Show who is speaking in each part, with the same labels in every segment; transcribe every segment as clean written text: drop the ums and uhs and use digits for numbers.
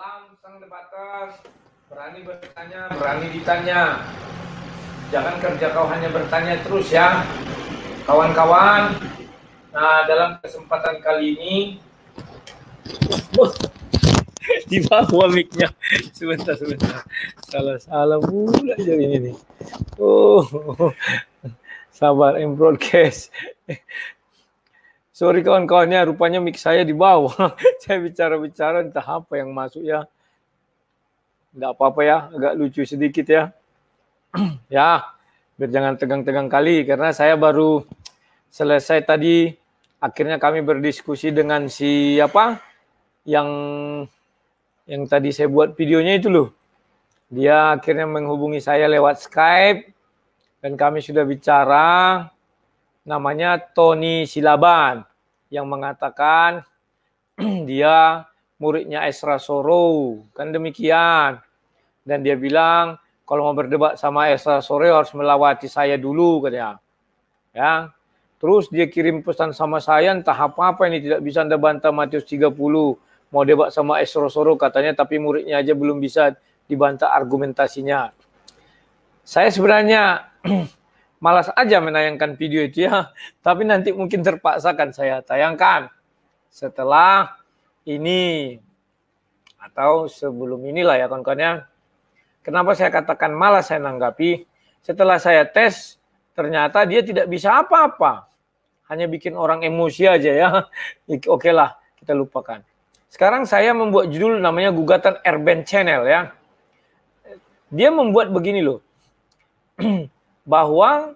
Speaker 1: Salam sang debaters, berani bertanya, berani ditanya. Jangan kerja kau hanya bertanya terus ya, kawan-kawan. Nah, dalam kesempatan kali ini, di bawah mic-nya. Sebentar. Salah pula jadi ini. Sabar, broadcast. Sorry kawan-kawannya, rupanya mic saya di bawah. Saya bicara-bicara entah apa yang masuk ya. Enggak apa-apa ya, agak lucu sedikit ya. Ya, biar jangan tegang-tegang kali karena saya baru selesai tadi. Akhirnya kami berdiskusi dengan siapa yang tadi saya buat videonya itu loh. Dia akhirnya menghubungi saya lewat Skype dan kami sudah bicara. Namanya Tony Silaban yang mengatakan dia muridnya Ezra Soro, kan demikian. Dan dia bilang kalau mau berdebat sama Ezra Soro harus melewati saya dulu katanya. Ya. Terus dia kirim pesan sama saya, entah apa-apa ini tidak bisa Anda bantah Matius 30. Mau debat sama Ezra Soro katanya, tapi muridnya aja belum bisa dibantah argumentasinya. Saya sebenarnya malas aja menayangkan video itu ya, tapi nanti mungkin terpaksa kan saya tayangkan setelah ini atau sebelum inilah ya kawan-kawan. Kenapa saya katakan malas saya nanggapi? Setelah saya tes, ternyata dia tidak bisa apa-apa. Hanya bikin orang emosi aja ya. Oke lah, kita lupakan. Sekarang saya membuat judul namanya Gugatan Erben Channel ya. Dia membuat begini loh. Bahwa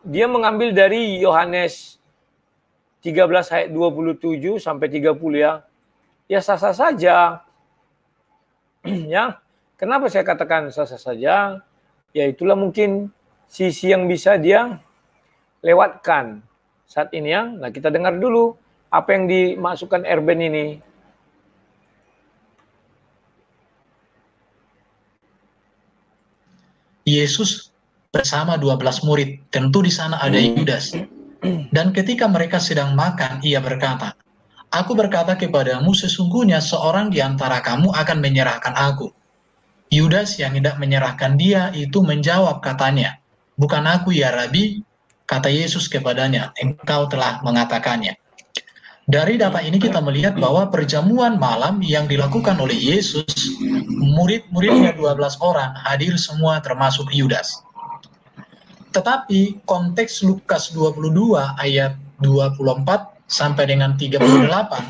Speaker 1: dia mengambil dari Yohanes 13 ayat 27 sampai 30 ya. Ya sah-sah saja. Ya. Kenapa saya katakan sah-sah saja? Ya itulah mungkin sisi yang bisa dia lewatkan saat ini ya. Nah, kita dengar dulu apa yang dimasukkan Erben ini.
Speaker 2: Yesus bersama 12 murid, tentu di sana ada Yudas. Dan ketika mereka sedang makan, ia berkata, "Aku berkata kepadamu, sesungguhnya seorang di antara kamu akan menyerahkan aku." Yudas yang hendak menyerahkan dia itu menjawab katanya, "Bukan aku ya Rabi." Kata Yesus kepadanya, "Engkau telah mengatakannya." Dari data ini kita melihat bahwa perjamuan malam yang dilakukan oleh Yesus, murid-muridnya 12 orang hadir semua termasuk Yudas. Tetapi konteks Lukas 22 ayat 24 sampai dengan 38,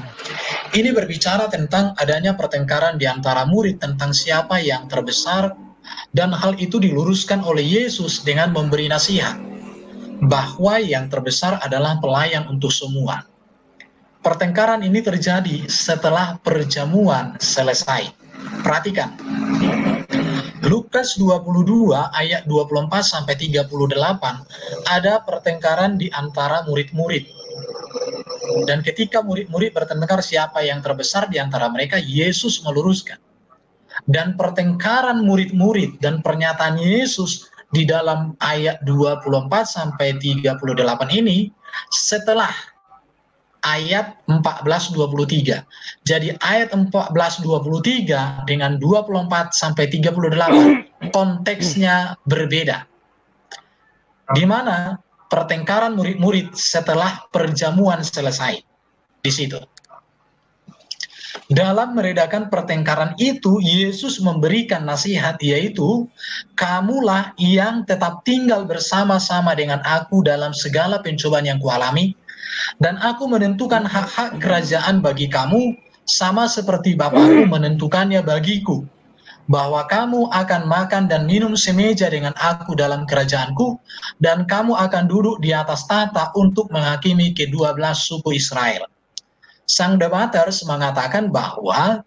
Speaker 2: ini berbicara tentang adanya pertengkaran di antara murid tentang siapa yang terbesar, dan hal itu diluruskan oleh Yesus dengan memberi nasihat, bahwa yang terbesar adalah pelayan untuk semua. Pertengkaran ini terjadi setelah perjamuan selesai. Perhatikan. Lukas 22 ayat 24 sampai 38 ada pertengkaran di antara murid-murid. Dan ketika murid-murid bertengkar siapa yang terbesar di antara mereka, Yesus meluruskan. Dan pertengkaran murid-murid dan pernyataan Yesus di dalam ayat 24 sampai 38 ini setelah ayat 14-23. Jadi ayat 14-23 dengan 24 sampai 38 konteksnya berbeda. Di mana pertengkaran murid-murid setelah perjamuan selesai. Di situ. Dalam meredakan pertengkaran itu, Yesus memberikan nasihat, yaitu, "Kamulah yang tetap tinggal bersama-sama dengan aku dalam segala pencobaan yang kualami, dan aku menentukan hak-hak kerajaan bagi kamu, sama seperti Bapakku menentukannya bagiku, bahwa kamu akan makan dan minum semeja dengan aku dalam kerajaanku, dan kamu akan duduk di atas tahta untuk menghakimi ke-12 suku Israel." Sang debaters mengatakan bahwa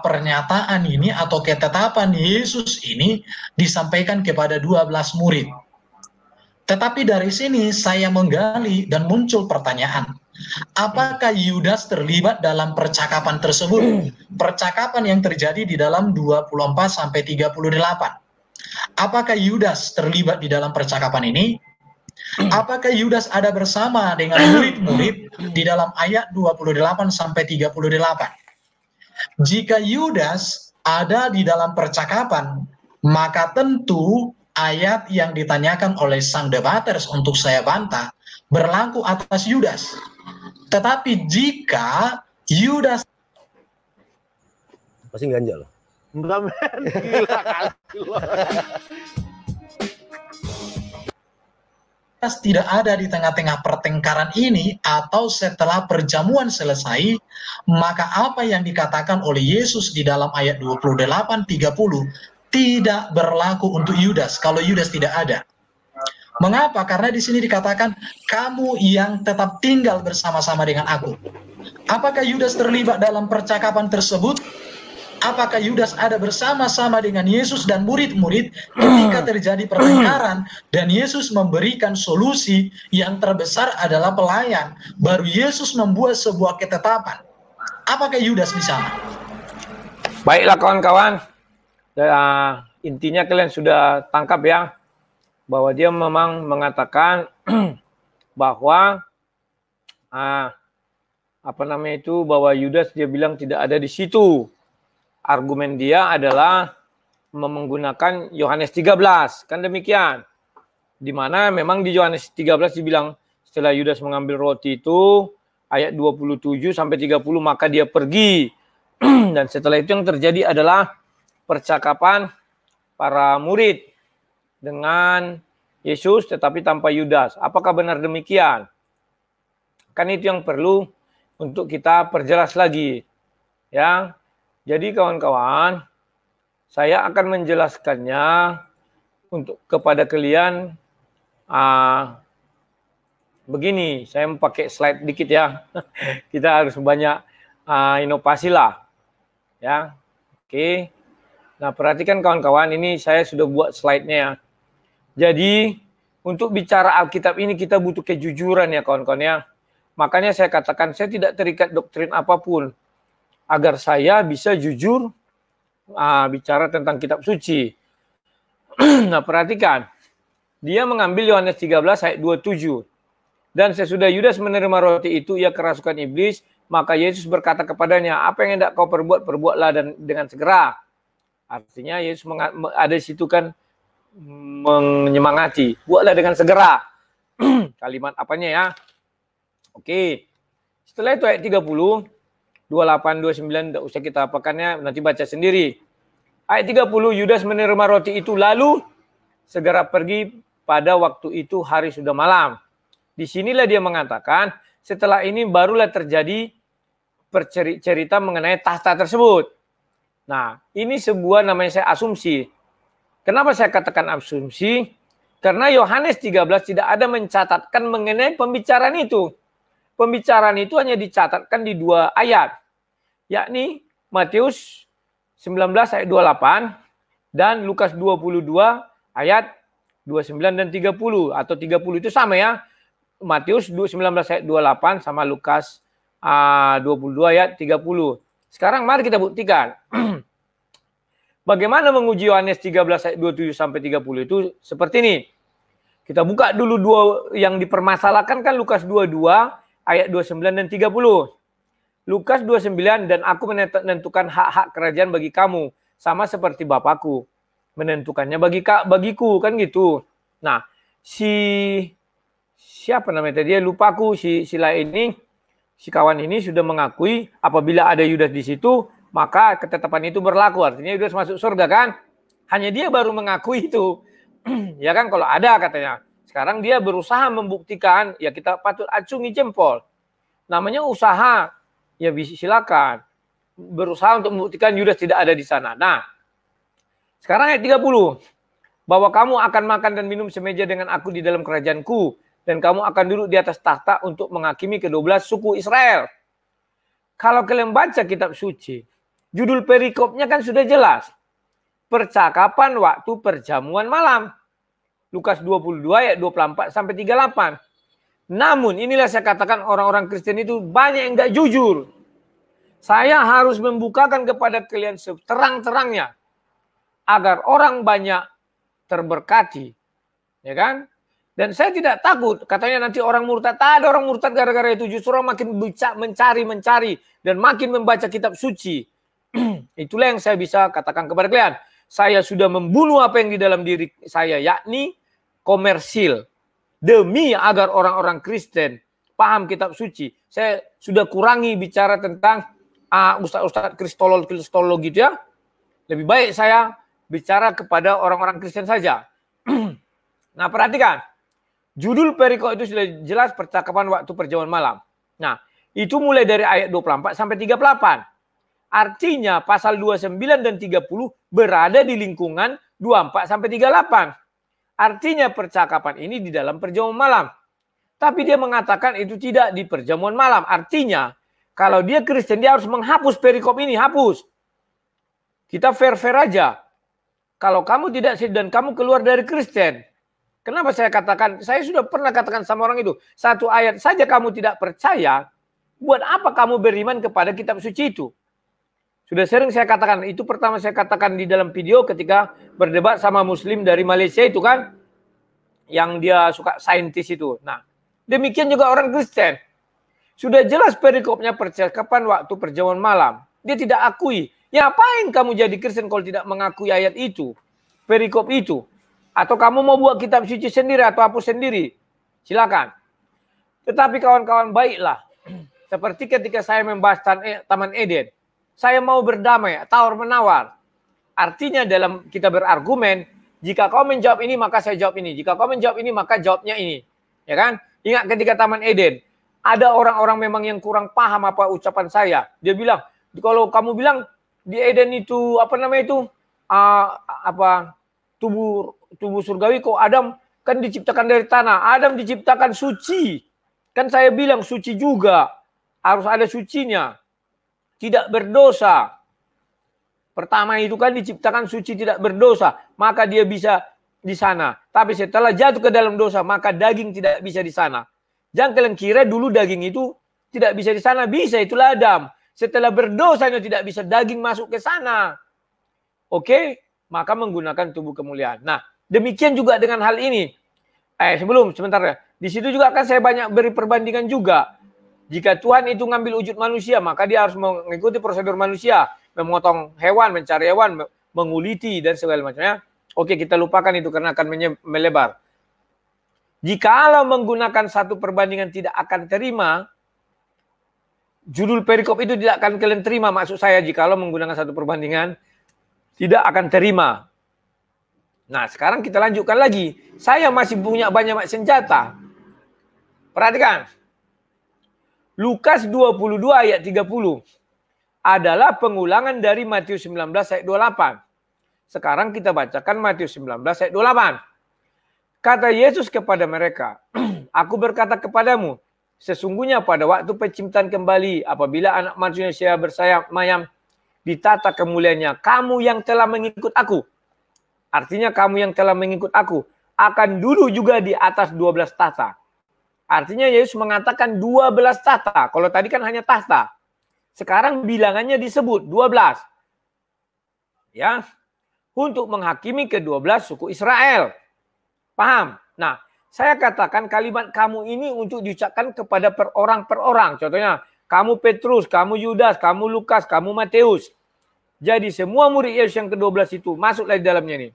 Speaker 2: pernyataan ini atau ketetapan Yesus ini disampaikan kepada 12 murid. Tetapi dari sini saya menggali dan muncul pertanyaan, apakah Yudas terlibat dalam percakapan tersebut? Percakapan yang terjadi di dalam 24 sampai 38. Apakah Yudas terlibat di dalam percakapan ini? Apakah Yudas ada bersama dengan murid-murid di dalam ayat 28 sampai 38? Jika Yudas ada di dalam percakapan, maka tentu ayat yang ditanyakan oleh sang debaters untuk saya bantah berlaku atas Yudas. Tetapi jika Yudas
Speaker 3: Pasti ganja loh.
Speaker 4: Enggak, men. Gila kali.
Speaker 2: tidak ada di tengah-tengah pertengkaran ini atau setelah perjamuan selesai, maka apa yang dikatakan oleh Yesus di dalam ayat 28-30 tidak berlaku untuk Yudas kalau Yudas tidak ada. Mengapa? Karena di sini dikatakan kamu yang tetap tinggal bersama-sama dengan aku. Apakah Yudas terlibat dalam percakapan tersebut? Apakah Yudas ada bersama-sama dengan Yesus dan murid-murid ketika terjadi pertengkaran dan Yesus memberikan solusi yang terbesar adalah pelayan, baru Yesus membuat sebuah ketetapan. Apakah Yudas di sana?
Speaker 1: Baiklah kawan-kawan, intinya kalian sudah tangkap ya, bahwa dia memang mengatakan bahwa bahwa Yudas dia bilang tidak ada di situ. Argumen dia adalah menggunakan Yohanes 13, kan demikian. Di mana memang di Yohanes 13 dibilang setelah Yudas mengambil roti itu ayat 27 sampai 30 maka dia pergi. Dan setelah itu yang terjadi adalah percakapan para murid dengan Yesus tetapi tanpa Yudas. Apakah benar demikian? Kan itu yang perlu untuk kita perjelas lagi. Ya. Jadi kawan-kawan, saya akan menjelaskannya untuk kepada kalian begini. Saya pakai slide dikit ya. Kita harus banyak inovasi lah. Ya. Oke. Nah, perhatikan kawan-kawan, ini saya sudah buat slide-nya ya. Jadi, untuk bicara Alkitab ini kita butuh kejujuran ya kawan-kawan ya. Makanya saya katakan saya tidak terikat doktrin apapun. Agar saya bisa jujur bicara tentang kitab suci. Nah, perhatikan. Dia mengambil Yohanes 13 ayat 27. Dan sesudah Yudas menerima roti itu, ia kerasukan iblis. Maka Yesus berkata kepadanya, apa yang hendak kau perbuat, perbuatlah dan dengan segera. Artinya Yesus ada di situ kan menyemangati. Buatlah dengan segera. Kalimat apanya ya? Oke. Setelah itu ayat 30. 28, 29, tidak usah kita apakannya, nanti baca sendiri. Ayat 30, Yudas menerima roti itu lalu segera pergi pada waktu itu hari sudah malam. Disinilah dia mengatakan, setelah ini barulah terjadi cerita mengenai tahta tersebut. Nah, ini sebuah namanya saya asumsi. Kenapa saya katakan asumsi? Karena Yohanes 13 tidak ada mencatatkan mengenai pembicaraan itu. Pembicaraan itu hanya dicatatkan di 2 ayat, yakni Matius 19 ayat 28 dan Lukas 22 ayat 29 dan 30 atau 30 itu sama ya. Matius 19 ayat 28 sama Lukas 22 ayat 30. Sekarang mari kita buktikan. Bagaimana menguji Yohanes 13 ayat 27 sampai 30 itu seperti ini. Kita buka dulu 2 yang dipermasalahkan kan Lukas 22 ayat 29 dan 30. Lukas 29, dan aku menentukan hak-hak kerajaan bagi kamu. Sama seperti Bapakku. Menentukannya bagiku, kan gitu. Nah, siapa namanya tadi? Lupa aku, si kawan ini sudah mengakui apabila ada Yudas di situ, maka ketetapan itu berlaku. Artinya Yudas masuk surga kan? Hanya dia baru mengakui itu. Ya kan kalau ada katanya. Sekarang dia berusaha membuktikan, ya kita patut acungi jempol. Namanya usaha, ya silakan. Berusaha untuk membuktikan Yudas tidak ada di sana. Nah, sekarang ayat 30. Bahwa kamu akan makan dan minum semeja dengan aku di dalam kerajaanku. Dan kamu akan duduk di atas tahta untuk menghakimi ke-12 suku Israel. Kalau kalian baca kitab suci, judul perikopnya kan sudah jelas. Percakapan waktu perjamuan malam. Lukas 22 ayat 24 sampai 38. Namun inilah saya katakan orang-orang Kristen itu banyak yang enggak jujur. Saya harus membukakan kepada kalian seterang-terangnya agar orang banyak terberkati. Ya kan? Dan saya tidak takut katanya nanti orang murtad. Tak ada orang murtad gara-gara itu, justru orang makin mencari dan makin membaca kitab suci. Itulah yang saya bisa katakan kepada kalian. Saya sudah membunuh apa yang di dalam diri saya, yakni komersil. Demi agar orang-orang Kristen paham kitab suci. Saya sudah kurangi bicara tentang ustaz-ustaz kristologi itu ya. Lebih baik saya bicara kepada orang-orang Kristen saja. Nah, perhatikan. Judul perikop itu sudah jelas, percakapan waktu perjamuan malam. Nah, itu mulai dari ayat 24 sampai 38. Artinya pasal 29 dan 30 berada di lingkungan 24 sampai 38. Artinya percakapan ini di dalam perjamuan malam. Tapi dia mengatakan itu tidak di perjamuan malam. Artinya kalau dia Kristen dia harus menghapus perikop ini, hapus. Kita fair-fair aja. Kalau kamu tidak dan kamu keluar dari Kristen. Kenapa saya katakan, saya sudah pernah katakan sama orang itu. Satu ayat saja kamu tidak percaya. Buat apa kamu beriman kepada kitab suci itu? Sudah sering saya katakan, itu pertama saya katakan di dalam video ketika berdebat sama Muslim dari Malaysia itu kan. Yang dia suka saintis itu. Nah, demikian juga orang Kristen. Sudah jelas perikopnya percakapan waktu perjamuan malam. Dia tidak akui. Ya apain kamu jadi Kristen kalau tidak mengakui ayat itu? Perikop itu. Atau kamu mau buat kitab suci sendiri atau hapus sendiri? Silakan. Tetapi kawan-kawan baiklah. Seperti ketika saya membahas Taman Eden. Saya mau berdamai, tawar-menawar. Artinya dalam kita berargumen, jika kau menjawab ini maka saya jawab ini. Jika kau menjawab ini maka jawabnya ini. Ya kan? Ingat ketika Taman Eden. Ada orang-orang memang yang kurang paham apa ucapan saya. Dia bilang, kalau kamu bilang di Eden itu apa namanya itu tubuh surgawi, kok Adam kan diciptakan dari tanah, Adam diciptakan suci, kan saya bilang suci juga, harus ada sucinya, tidak berdosa. Pertama itu kan diciptakan suci tidak berdosa, maka dia bisa di sana. Tapi setelah jatuh ke dalam dosa maka daging tidak bisa di sana. Jangan kalian kira dulu daging itu tidak bisa di sana, bisa, itulah Adam. Setelah berdosanya tidak bisa daging masuk ke sana. Oke, maka menggunakan tubuh kemuliaan. Nah, demikian juga dengan hal ini. Sebentar ya. Di situ juga kan saya banyak beri perbandingan juga. Jika Tuhan itu ngambil wujud manusia, maka dia harus mengikuti prosedur manusia. Memotong hewan, mencari hewan, menguliti, dan segala macamnya. Oke, kita lupakan itu karena akan melebar. Jikalau menggunakan satu perbandingan tidak akan terima, judul perikop itu tidak akan kalian terima. Maksud saya jikalau menggunakan satu perbandingan tidak akan terima. Nah, sekarang kita lanjutkan lagi. Saya masih punya banyak senjata. Perhatikan. Lukas 22 ayat 30 adalah pengulangan dari Matius 19 ayat 28. Sekarang kita bacakan Matius 19 ayat 28. Kata Yesus kepada mereka, aku berkata kepadamu, sesungguhnya pada waktu penciptaan kembali, apabila anak manusia bersayap mayam, ditata kemuliaannya, kamu yang telah mengikut aku. Artinya kamu yang telah mengikut aku akan duduk juga di atas 12 tahta. Artinya Yesus mengatakan 12 tahta. Kalau tadi kan hanya tahta. Sekarang bilangannya disebut 12. Ya. Untuk menghakimi ke-12 suku Israel. Paham? Nah, saya katakan kalimat kamu ini untuk diucapkan kepada per orang. Contohnya, kamu Petrus, kamu Yudas, kamu Lukas, kamu Matius. Jadi semua murid Yesus yang ke-12 itu masuklah di dalamnya nih.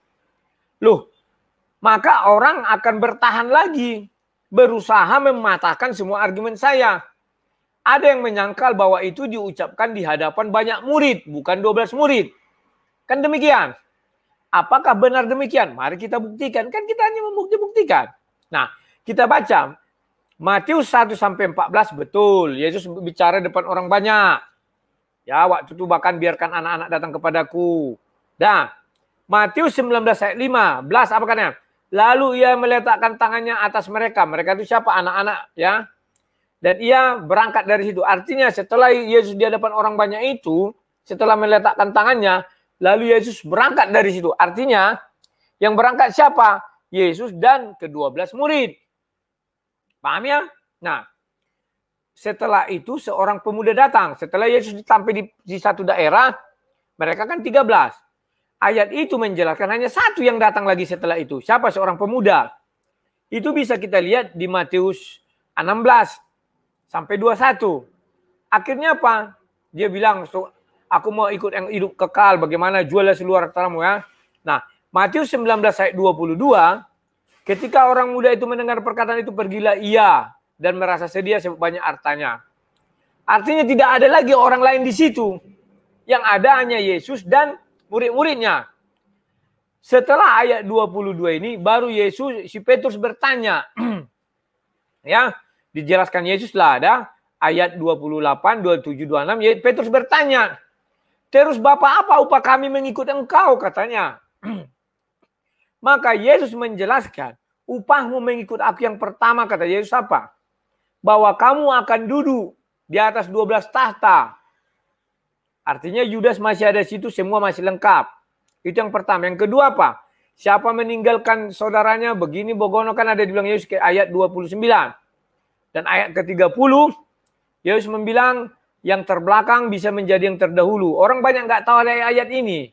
Speaker 1: Loh, maka orang akan bertahan lagi. Berusaha mematahkan semua argumen saya. Ada yang menyangkal bahwa itu diucapkan di hadapan banyak murid, bukan 12 murid. Kan demikian. Apakah benar demikian? Mari kita buktikan. Kan kita hanya membuktikan. Nah, kita baca. Matius 1-14 betul. Yesus bicara depan orang banyak. Ya, waktu itu bahkan biarkan anak-anak datang kepadaku. Dah. Matius 19 ayat 15. Apa katanya? Lalu ia meletakkan tangannya atas mereka. Mereka itu siapa? Anak-anak. Ya. Dan ia berangkat dari situ. Artinya setelah Yesus di hadapan orang banyak itu. Setelah meletakkan tangannya. Lalu Yesus berangkat dari situ. Artinya yang berangkat siapa? Yesus dan ke-12 murid. Paham ya? Nah, setelah itu seorang pemuda datang. Setelah Yesus sampai di satu daerah, mereka kan 13. Ayat itu menjelaskan hanya satu yang datang lagi setelah itu. Siapa? Seorang pemuda. Itu bisa kita lihat di Matius 16 sampai 21. Akhirnya apa? Dia bilang, aku mau ikut yang hidup kekal, bagaimana jualnya seluruh hartamu ya. Nah, Matius 19 ayat 22, ketika orang muda itu mendengar perkataan itu, pergilah ia dan merasa sedia sebab banyak hartanya. Artinya tidak ada lagi orang lain di situ. Yang ada hanya Yesus dan murid-muridnya. Setelah ayat 22 ini, baru si Petrus bertanya. Ya, dijelaskan Yesus lah ada ayat 28, 27, 26. Petrus bertanya, terus Bapak, apa upah kami mengikut engkau, katanya. Maka Yesus menjelaskan, upahmu mengikut aku yang pertama, kata Yesus apa? Bahwa kamu akan duduk di atas 12 tahta. Artinya Yudas masih ada di situ, semua masih lengkap. Itu yang pertama. Yang kedua apa? Siapa meninggalkan saudaranya, begini bogono, kan ada dibilang Yesus ke ayat 29. Dan ayat ke-30, Yesus membilang, yang terbelakang bisa menjadi yang terdahulu. Orang banyak nggak tahu ada ayat ini.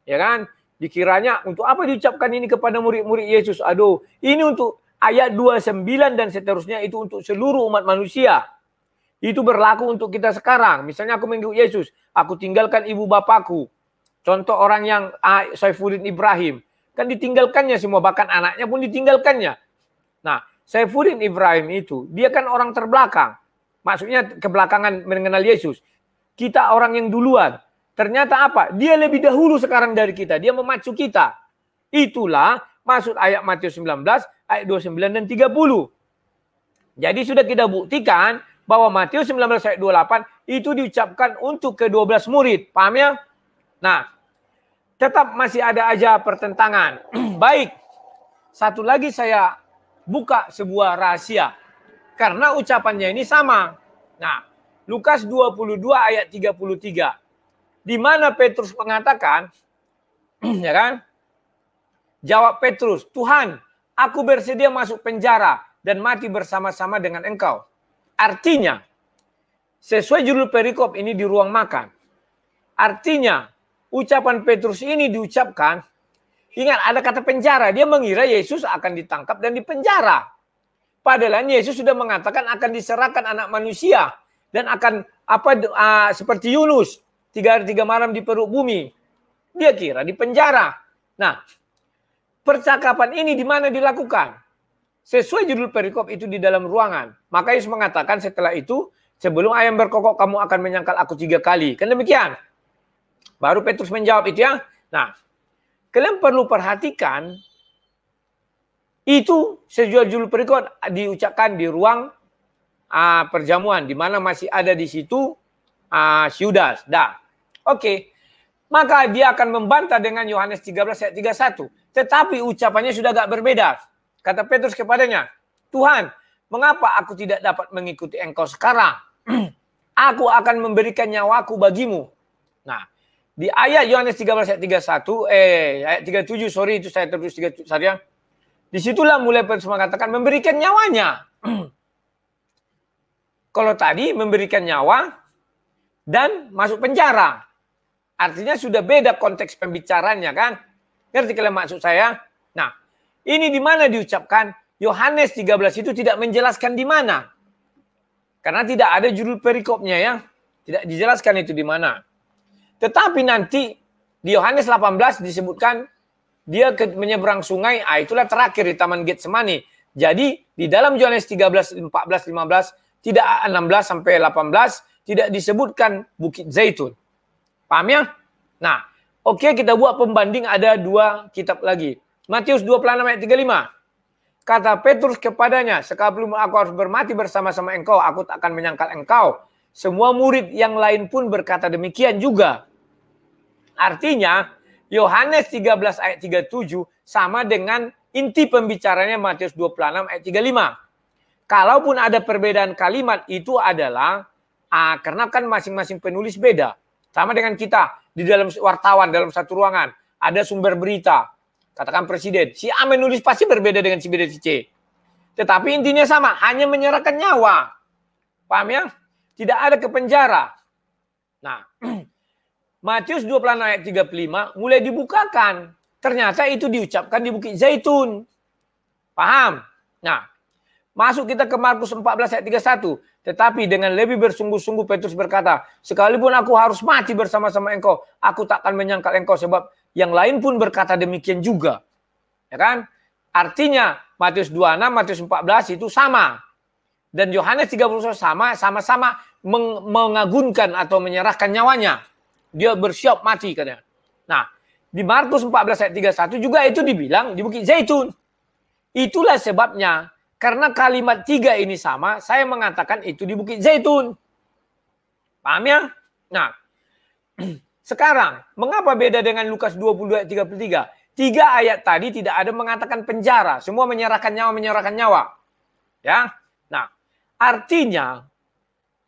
Speaker 1: Ya kan? Dikiranya untuk apa diucapkan ini kepada murid-murid Yesus? Aduh, ini untuk ayat 29 dan seterusnya itu untuk seluruh umat manusia. Itu berlaku untuk kita sekarang. Misalnya aku mengikut Yesus, aku tinggalkan ibu bapakku. Contoh orang yang Saifuddin Ibrahim. Kan ditinggalkannya semua, bahkan anaknya pun ditinggalkannya. Nah, Saifuddin Ibrahim itu, dia kan orang terbelakang. Maksudnya kebelakangan mengenal Yesus. Kita orang yang duluan. Ternyata apa? Dia lebih dahulu sekarang dari kita. Dia memacu kita. Itulah maksud ayat Matius 19, ayat 29 dan 30. Jadi sudah kita buktikan bahwa Matius 19 ayat 28 itu diucapkan untuk ke-12 murid. Paham ya? Nah, tetap masih ada aja pertentangan. Baik, satu lagi saya buka sebuah rahasia. Karena ucapannya ini sama. Nah, Lukas 22 ayat 33. Di mana Petrus mengatakan, ya kan? Jawab Petrus, Tuhan, aku bersedia masuk penjara dan mati bersama-sama dengan engkau. Artinya, sesuai judul perikop ini di ruang makan. Artinya, ucapan Petrus ini diucapkan, ingat ada kata penjara. Dia mengira Yesus akan ditangkap dan dipenjara. Padahal Yesus sudah mengatakan akan diserahkan anak manusia dan akan seperti Yunus 3 hari 3 malam di perut bumi. Dia kira di penjara. Nah, percakapan ini di mana dilakukan? Sesuai judul perikop itu di dalam ruangan. Maka Yesus mengatakan setelah itu, sebelum ayam berkokok kamu akan menyangkal aku 3 kali. Kan demikian. Baru Petrus menjawab itu ya. Nah, kalian perlu perhatikan itu sesuai judul perikop diucapkan di ruang perjamuan, di mana masih ada di situ Yudas. Oke. Maka dia akan membantah dengan Yohanes 13 ayat 31. Tetapi ucapannya sudah agak berbeda. Kata Petrus kepadanya, Tuhan, mengapa aku tidak dapat mengikuti engkau sekarang? Aku akan memberikan nyawaku bagimu. Nah, di ayat Yohanes 13 ayat 31, ayat 37, sorry itu saya tertulis 37 saja. Disitulah mulai Petrus mengatakan memberikan nyawanya. Kalau tadi memberikan nyawa dan masuk penjara. Artinya sudah beda konteks pembicaranya kan. Ngerti kalian maksud saya? Nah, ini di mana diucapkan? Yohanes 13 itu tidak menjelaskan di mana. Karena tidak ada judul perikopnya ya. Tidak dijelaskan itu di mana. Tetapi nanti di Yohanes 18 disebutkan dia menyeberang sungai, itulah terakhir di Taman Getsemani. Jadi di dalam Yohanes 13, 14, 15, tidak 16 sampai 18, tidak disebutkan Bukit Zaitun. Paham ya? Nah, oke, kita buat pembanding, ada 2 kitab lagi. Matius 26 ayat 35. Kata Petrus kepadanya, sebelum aku harus bermati bersama-sama engkau, aku tak akan menyangkal engkau. Semua murid yang lain pun berkata demikian juga. Artinya, Yohanes 13 ayat 37 sama dengan inti pembicaranya Matius 26 ayat 35. Kalaupun ada perbedaan kalimat itu adalah karena kan masing-masing penulis beda. Sama dengan kita di dalam wartawan dalam satu ruangan ada sumber berita. Katakan presiden, si A menulis pasti berbeda dengan si B dan si C. Tetapi intinya sama, hanya menyerahkan nyawa. Paham ya? Tidak ada ke penjara. Nah, Matius 26 ayat 35 mulai dibukakan. Ternyata itu diucapkan di Bukit Zaitun. Paham? Nah, Masuk kita ke Markus 14 ayat 31. Tetapi dengan lebih bersungguh-sungguh Petrus berkata, sekalipun aku harus mati bersama-sama engkau, aku tak akan menyangkal engkau, sebab yang lain pun berkata demikian juga. Ya kan? Artinya Matius 26, Matius 14 itu sama. Dan Yohanes 31 sama-sama mengagunkan atau menyerahkan nyawanya. Dia bersiap mati katanya. Nah, di Markus 14 ayat 31 juga itu dibilang di Bukit Zaitun. Itulah sebabnya, karena kalimat 3 ini sama, saya mengatakan itu di Bukit Zaitun. Paham ya? Nah, sekarang, mengapa beda dengan Lukas 22 ayat 33? 3 ayat tadi tidak ada mengatakan penjara. Semua menyerahkan nyawa. Ya. Nah, artinya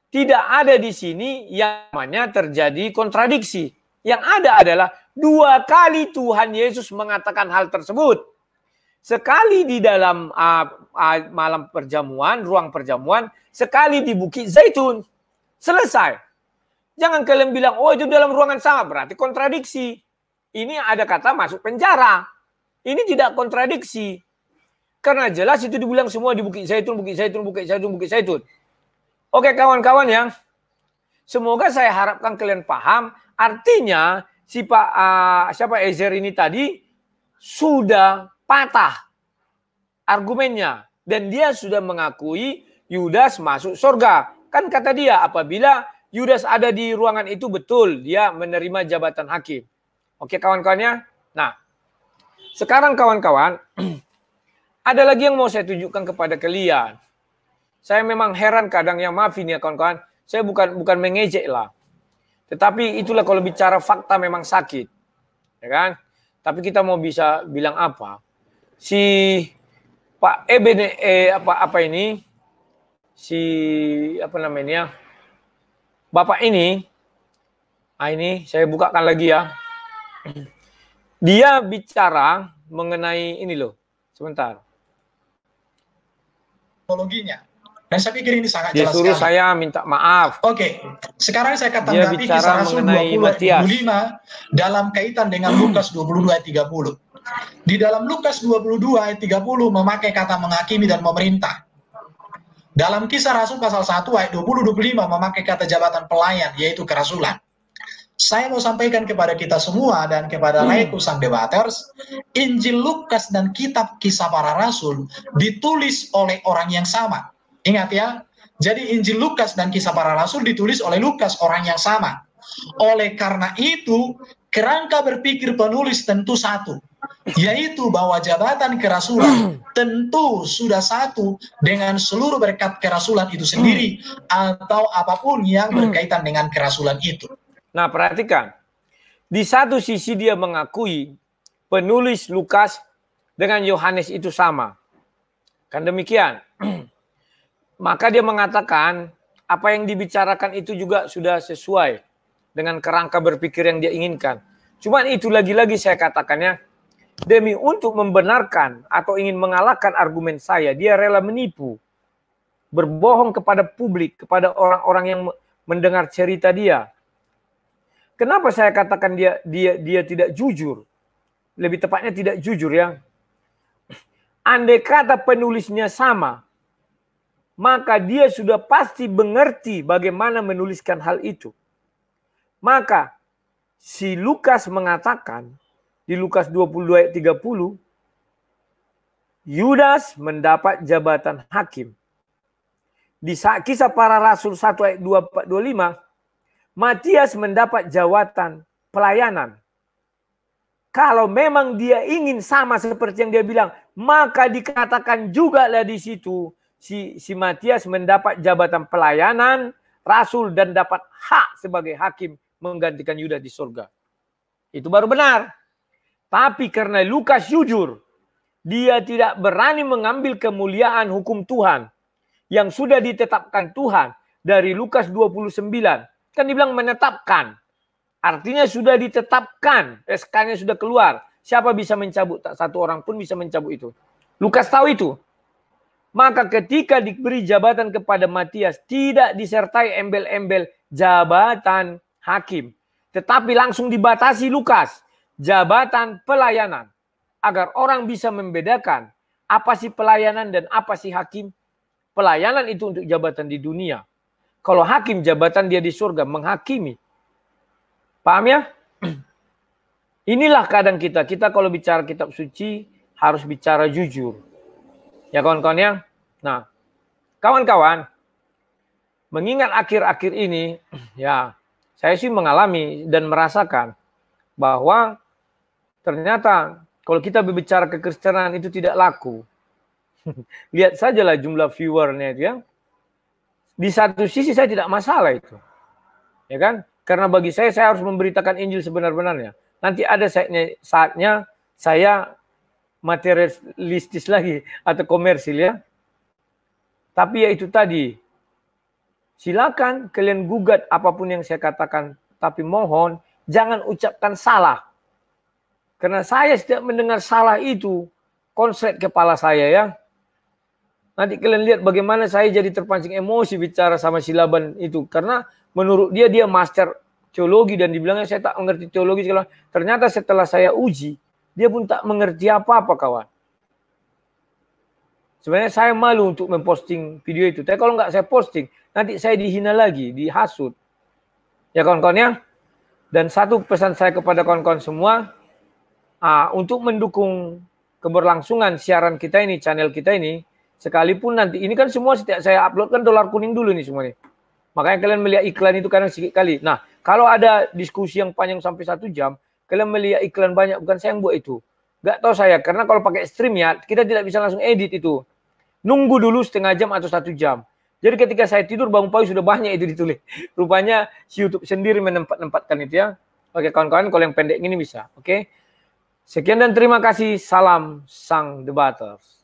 Speaker 1: tidak ada di sini yang namanya terjadi kontradiksi. Yang ada adalah 2 kali Tuhan Yesus mengatakan hal tersebut. Sekali di dalam malam perjamuan, ruang perjamuan, sekali di Bukit Zaitun. Selesai. Jangan kalian bilang, oh itu dalam ruangan sama, berarti kontradiksi. Ini ada kata masuk penjara. Ini tidak kontradiksi. Karena jelas itu dibilang semua di Bukit Zaitun, Bukit Zaitun, Bukit Zaitun, Bukit Zaitun. Oke kawan-kawan ya. Semoga saya harapkan kalian paham. Artinya si Pak Ezer ini tadi sudah patah argumennya. Dan dia sudah mengakui Yudas masuk surga. Kan kata dia apabila Yudas ada di ruangan itu betul. Dia menerima jabatan hakim. Oke kawan-kawannya. Nah, sekarang kawan-kawan, ada lagi yang mau saya tunjukkan kepada kalian. Saya memang heran kadang, yang maafin ya kawan-kawan. Saya bukan mengejek lah. Tetapi itulah kalau bicara fakta memang sakit. Ya kan? Tapi kita mau bisa bilang apa? Si Pak Bapak ini, ini saya bukakan lagi ya. Dia bicara mengenai ini loh. Sebentar.
Speaker 2: Teknologinya. Dan saya pikir ini sangat
Speaker 1: dia
Speaker 2: jelas
Speaker 1: suruh
Speaker 2: sekali.
Speaker 1: Saya minta maaf.
Speaker 2: Oke, sekarang saya akan tanggapi kisah Rasul 20 ayat 25 dalam kaitan dengan Lukas 22 ayat 30. Di dalam Lukas 22 ayat 30 memakai kata menghakimi dan memerintah. Dalam kisah Rasul pasal 1 ayat 20-25 memakai kata jabatan pelayan, yaitu kerasulan. Saya mau sampaikan kepada kita semua dan kepada laikusan debaters, Injil Lukas dan kitab kisah para rasul ditulis oleh orang yang sama. Ingat ya, jadi Injil Lukas dan kisah para rasul ditulis oleh Lukas, orang yang sama. Oleh karena itu, kerangka berpikir penulis tentu satu, yaitu bahwa jabatan kerasulan tentu sudah satu dengan seluruh berkat kerasulan itu sendiri atau apapun yang berkaitan dengan kerasulan itu.
Speaker 1: Nah, perhatikan. Di satu sisi dia mengakui penulis Lukas dengan Yohanes itu sama. Kan demikian. Maka dia mengatakan apa yang dibicarakan itu juga sudah sesuai dengan kerangka berpikir yang dia inginkan. Cuman itu lagi-lagi saya katakannya, demi untuk membenarkan atau ingin mengalahkan argumen saya, dia rela menipu, berbohong kepada publik, kepada orang-orang yang mendengar cerita dia. Kenapa saya katakan dia tidak jujur? Lebih tepatnya tidak jujur ya. Andai kata penulisnya sama, maka dia sudah pasti mengerti bagaimana menuliskan hal itu. Maka si Lukas mengatakan di Lukas 22 ayat 30, Yudas mendapat jabatan hakim. Di kisah para rasul 1 ayat 25, Matias mendapat jabatan pelayanan. Kalau memang dia ingin sama seperti yang dia bilang, maka dikatakan juga lah di situ si Matias mendapat jabatan pelayanan, rasul, dan dapat hak sebagai hakim menggantikan Yudas di surga. Itu baru benar. Tapi karena Lukas jujur, dia tidak berani mengambil kemuliaan hukum Tuhan yang sudah ditetapkan Tuhan dari Lukas 29. Kan dibilang menetapkan. Artinya sudah ditetapkan. SK-nya sudah keluar. Siapa bisa mencabut? Tak satu orang pun bisa mencabut itu. Lukas tahu itu. Maka ketika diberi jabatan kepada Matias, tidak disertai embel-embel jabatan hakim. Tetapi langsung dibatasi Lukas. Jabatan pelayanan. Agar orang bisa membedakan apa sih pelayanan dan apa sih hakim. Pelayanan itu untuk jabatan di dunia. Kalau hakim, jabatan dia di surga, menghakimi. Paham ya? Inilah kadang kita. Kita kalau bicara kitab suci, harus bicara jujur. Ya kawan-kawan ya? Nah, kawan-kawan, mengingat akhir-akhir ini, ya, saya sih mengalami dan merasakan bahwa ternyata kalau kita berbicara kekristenan itu tidak laku. Lihat sajalah jumlah viewernya itu ya. Di satu sisi saya tidak masalah itu. Ya kan? Karena bagi saya harus memberitakan Injil sebenar-benarnya. Nanti ada saatnya saya materialistis lagi atau komersil ya. Tapi ya itu tadi. Silakan kalian gugat apapun yang saya katakan. Tapi mohon jangan ucapkan salah. Karena saya setiap mendengar salah itu konslet kepala saya ya. Nanti kalian lihat bagaimana saya jadi terpancing emosi bicara sama si Laban itu. Karena menurut dia master teologi dan dibilangnya saya tak mengerti teologi. Ternyata setelah saya uji, dia pun tak mengerti apa-apa kawan. Sebenarnya saya malu untuk memposting video itu. Tapi kalau nggak saya posting, nanti saya dihina lagi, dihasut. Ya kawan-kawan ya. Dan satu pesan saya kepada kawan-kawan semua, untuk mendukung keberlangsungan siaran kita ini, channel kita ini, sekalipun nanti, ini kan semua setiap saya upload kan dolar kuning dulu nih semua nih. Makanya kalian melihat iklan itu kadang sedikit kali. Nah, kalau ada diskusi yang panjang sampai 1 jam, kalian melihat iklan banyak, bukan saya yang buat itu. Nggak tahu saya, karena kalau pakai stream ya, kita tidak bisa langsung edit itu. Nunggu dulu setengah jam atau 1 jam. Jadi ketika saya tidur, bangun pagi sudah banyak itu ditulis. Rupanya si YouTube sendiri menempatkan itu ya. Oke kawan-kawan, kalau yang pendek ini bisa. Oke. Sekian dan terima kasih. Salam sang debaters.